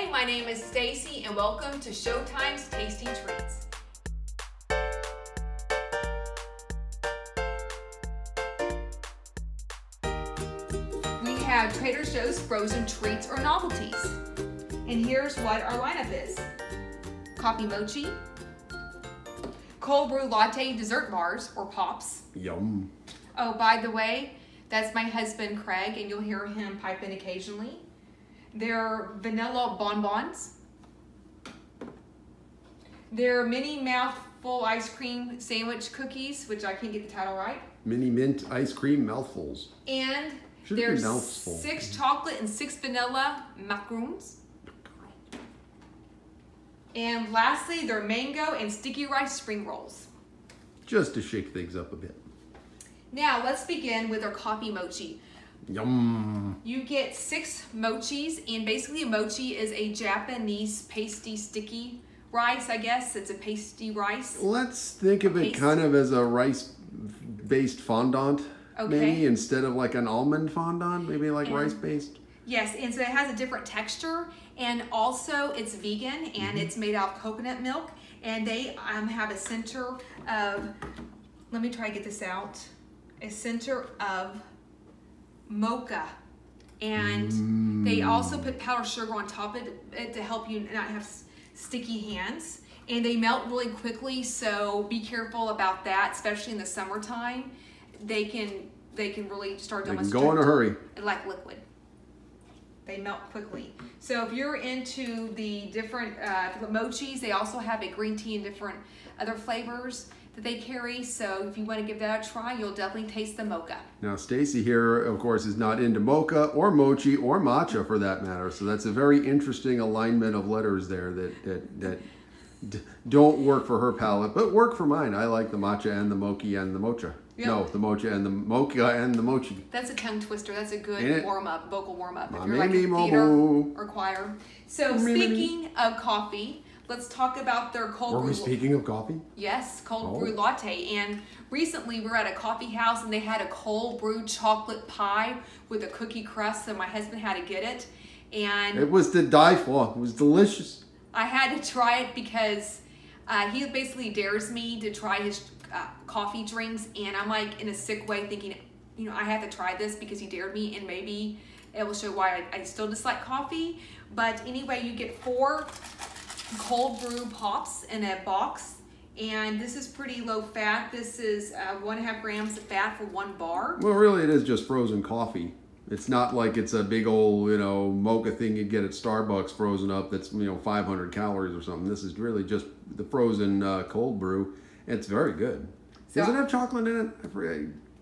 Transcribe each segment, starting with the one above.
Hey, my name is Stacy and welcome to Sjo-Time's Tasty Treats. We have Trader Joe's frozen treats or novelties. And here's what our lineup is. Coffee mochi, cold brew latte dessert bars or pops. Yum. Oh, by the way, that's my husband Craig, and you'll hear him pipe in occasionally. They're vanilla bonbons. They're mini mouthful ice cream sandwich cookies, which I can't get the title right. Mini mint ice cream mouthfuls. And Should there's be mouthful. 6 chocolate and 6 vanilla macaroons. And lastly, they're mango and sticky rice spring rolls. Just to shake things up a bit. Now let's begin with our coffee mochi. Yum. You get 6 mochis, and basically a mochi is a Japanese pasty sticky rice, I guess. It's a pasty rice. Let's think of it kind of as a rice-based fondant, maybe, instead of like an almond fondant, maybe like rice-based. Yes, and so it has a different texture, and also it's vegan, and it's made out of coconut milk, and they have a center of, let me try to get this out, a center of mocha, and they also put powdered sugar on top of it to help you not have sticky hands, and they melt really quickly, so be careful about that, especially in the summertime. They can really start They can go in a hurry. like liquid. They melt quickly. So if you're into the different mochis, they also have a green tea and different other flavors that they carry. So if you want to give that a try, you'll definitely taste the mocha. Now Stacy here, of course, is not into mocha or mochi or matcha for that matter. So that's a very interesting alignment of letters there that don't work for her palate, but work for mine. I like the matcha and the mochi and the mocha. Yep. No, the mocha and the mocha and the mochi. That's a tongue twister. That's a good warm-up, vocal warm-up if you're like in theater or choir. So speaking of coffee, let's talk about their cold brew. Are we speaking of coffee? Yes, cold brew latte. And recently we were at a coffee house and they had a cold brew chocolate pie with a cookie crust, so my husband had to get it. And it was to die for. It was delicious. I had to try it because he basically dares me to try his coffee drinks, and I'm like in a sick way thinking, you know, I have to try this because he dared me, and maybe it will show why I still dislike coffee. But anyway, you get 4 cold brew pops in a box, and this is pretty low fat. This is 1.5 grams of fat for 1 bar. Well, really, it is just frozen coffee. It's not like it's a big old, mocha thing you'd get at Starbucks frozen up that's, 500 calories or something. This is really just the frozen cold brew. It's very good. So, does it have chocolate in it?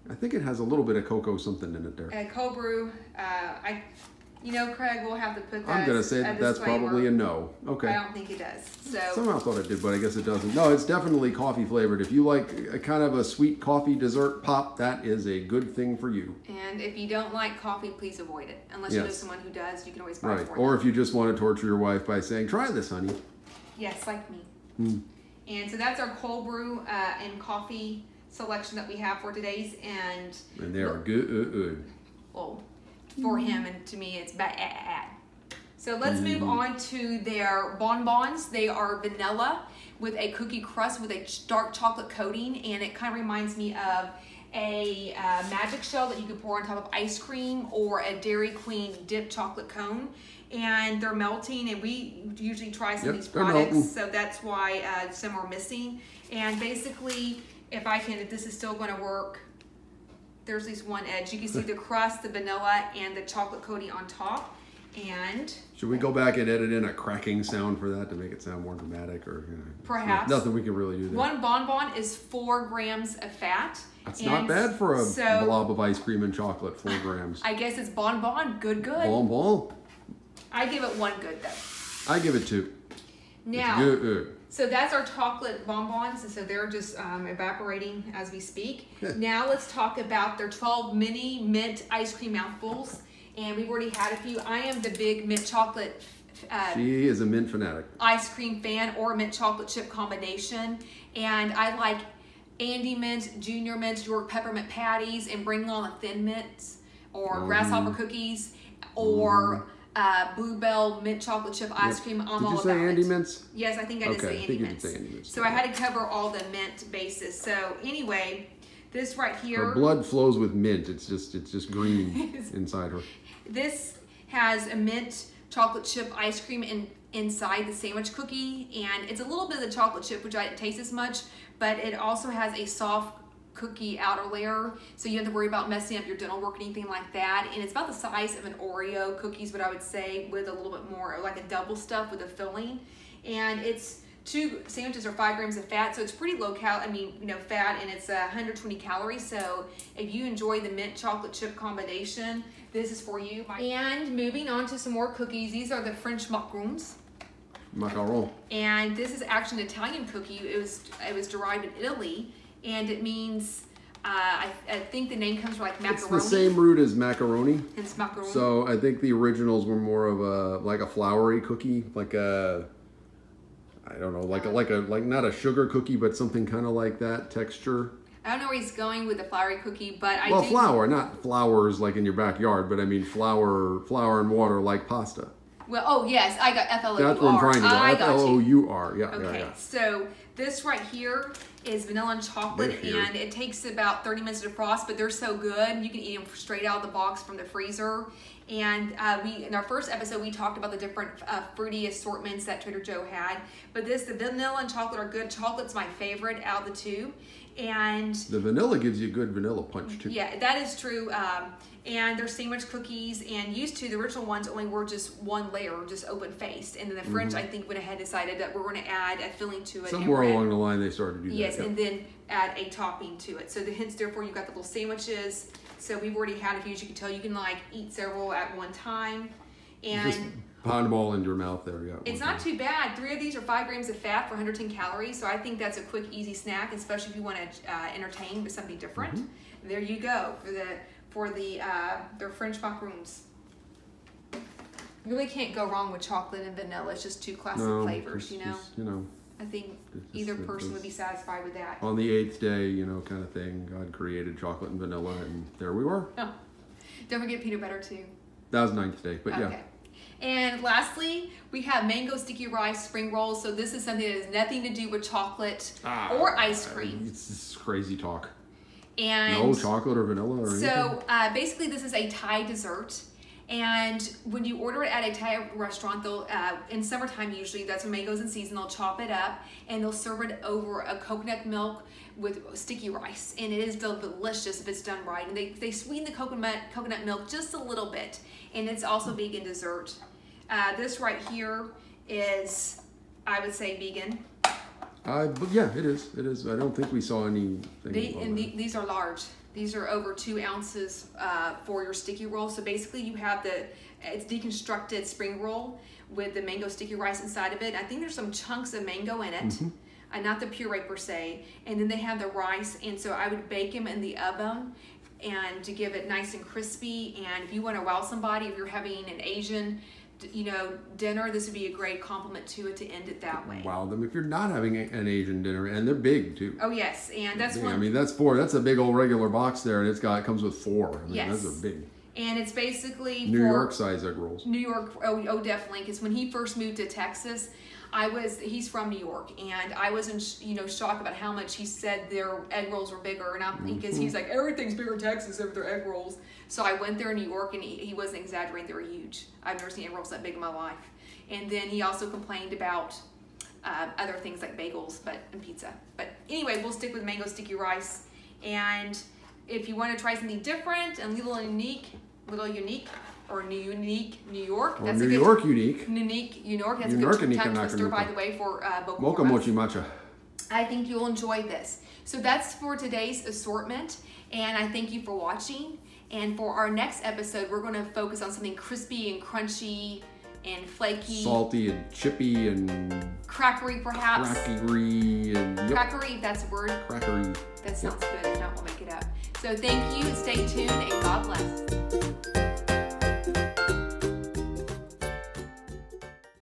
I think it has a little bit of cocoa something in it there. Cold brew, Craig, we'll have to put that. I'm going to say that's probably a no. Okay. I don't think it does. So somehow thought it did, but I guess it doesn't. No, it's definitely coffee flavored. If you like a kind of a sweet coffee dessert pop, that is a good thing for you. And if you don't like coffee, please avoid it. Unless you know someone who does, you can always buy it for them. Or if you just want to torture your wife by saying, try this, honey. Yes, like me. And so that's our cold brew and coffee selection that we have for today's. And they are good. Well, for him, and to me it's bad. So let's move on to their bonbons. They are vanilla with a cookie crust with a dark chocolate coating, and it kind of reminds me of a magic shell that you could pour on top of ice cream or a Dairy Queen dipped chocolate cone. And they're melting, and we usually try some of these products, so that's why some are missing. And basically, if this is still going to work, there's at least one edge. You can see the crust, the vanilla, and the chocolate coating on top. And should we go back and edit in a cracking sound for that to make it sound more dramatic, or perhaps nothing we can really do there. 1 bonbon is 4 grams of fat. That's not bad for a blob of ice cream and chocolate. 4 grams. I guess it's bonbon. Good. Bonbon. I give it 1 good though. I give it 2. Now, it's good. So that's our chocolate bonbons, and so they're just evaporating as we speak. Now let's talk about their 12 mini mint ice cream mouthfuls, and we've already had a few. I am the big mint chocolate. She is a mint fanatic. Ice cream fan, or mint chocolate chip combination, and I like Andy Mint, Junior Mint, York peppermint patties, and bring on the thin mints or grasshopper cookies, or Bluebell mint chocolate chip ice cream. I'm all Did you say about Andy it. Mints? Yes, I think I did say Andy Mints. So I had to cover all the mint bases. So anyway, this right here. Her blood flows with mint. It's just green inside her. This has a mint chocolate chip ice cream inside the sandwich cookie, and it's a little bit of the chocolate chip, which I didn't taste as much, but it also has a soft cookie outer layer, so you don't have to worry about messing up your dental work or anything like that. And it's about the size of an Oreo cookies, what I would say, with a little bit more like a double stuff with a filling. And it's 2 sandwiches are 5 grams of fat, so it's pretty low fat, and it's 120 calories. So if you enjoy the mint chocolate chip combination, this is for you. And moving on to some more cookies, these are the French macarons. Macaron. And this is actually an Italian cookie. It was derived in Italy, and it means I think the name comes from like macaroni. It's the same root as macaroni. It's macaroni. So I think the originals were more of a floury cookie, like a I don't know, like not a sugar cookie, but something kind of like that texture. I don't know where he's going with the floury cookie, but Well, flour, not flowers like in your backyard, but I mean flour and water like pasta. Well, oh yes, I got FLOUR. That's what I'm trying to do. FLOUR, yeah, okay, yeah. So this right here is vanilla and chocolate, and it takes about 30 minutes to defrost, but they're so good. You can eat them straight out of the box from the freezer. And in our first episode, we talked about the different fruity assortments that Trader Joe had. But the vanilla and chocolate are good. Chocolate's my favorite out of the 2. And the vanilla gives you a good vanilla punch too. Yeah, that is true. And they're sandwich cookies, and used to the original ones only were just one layer, just open faced. And then the French, I think, went ahead and decided that we're going to add a filling to it. Somewhere along the line, they started to do that. Yes, and then add a topping to it. So hence, therefore, you've got the little sandwiches. So we've already had a few. As you can tell, you can like eat several at one time. And just pound them all into your mouth there, yeah. It's not too bad. 3 of these are 5 grams of fat for 110 calories. So I think that's a quick, easy snack, especially if you want to entertain with something different. There you go for their French macaroons. You really can't go wrong with chocolate and vanilla. It's just 2 classic flavors, you know. I think either person would be satisfied with that. On the 8th day, kind of thing, God created chocolate and vanilla, and there we were. Oh. Don't forget peanut butter too. That was 9th day, but okay. Yeah. And lastly, we have mango sticky rice spring rolls. So this is something that has nothing to do with chocolate or ice cream. It's just crazy talk. And no chocolate or vanilla or anything? So basically this is a Thai dessert. And when you order it at a Thai restaurant, they'll in summertime usually, that's when mango's in season, they'll chop it up and they'll serve it over a coconut milk with sticky rice. And it is delicious if it's done right. And they sweeten the coconut milk just a little bit. And it's also vegan dessert. This right here is, I would say, vegan. But yeah, it is. It is. I don't think we saw anything. These are large. These are over 2 ounces for your sticky roll. So basically you have it's deconstructed spring roll with the mango sticky rice inside of it. I think there's some chunks of mango in it, not the puree per se. And then they have the rice. And so I would bake them in the oven and to give it nice and crispy. And if you want to wow somebody, if you're having an Asian dinner, this would be a great compliment to it to end it that way. Wow them if you're not having an Asian dinner, and they're big too. Oh yes, and that's one. I mean, that's 4. That's a big old regular box there, and it comes with 4. I mean, yes, those are big. And it's basically New York size egg rolls. New York, oh definitely, because when he first moved to Texas, he's from New York, and I was in shock about how much he said their egg rolls were bigger, and because he's like, everything's bigger in Texas over their egg rolls. So I went there in New York, and he wasn't exaggerating, they were huge. I've never seen egg rolls that big in my life. And then he also complained about other things like bagels and pizza. But anyway, we'll stick with mango sticky rice. And if you want to try something different and a little unique, or unique New York. That's New York unique. Unique New York. That's a good tongue twister, by the way, for Mocha Mochi Matcha. I think you'll enjoy this. So that's for today's assortment, and I thank you for watching. And for our next episode, we're going to focus on something crispy and crunchy and flaky. Salty and chippy and... crackery, perhaps. Crackery and... Yep. Crackery, if that's a word. Crackery. That sounds good. If not, we'll make it up. So thank you, stay tuned, and God bless.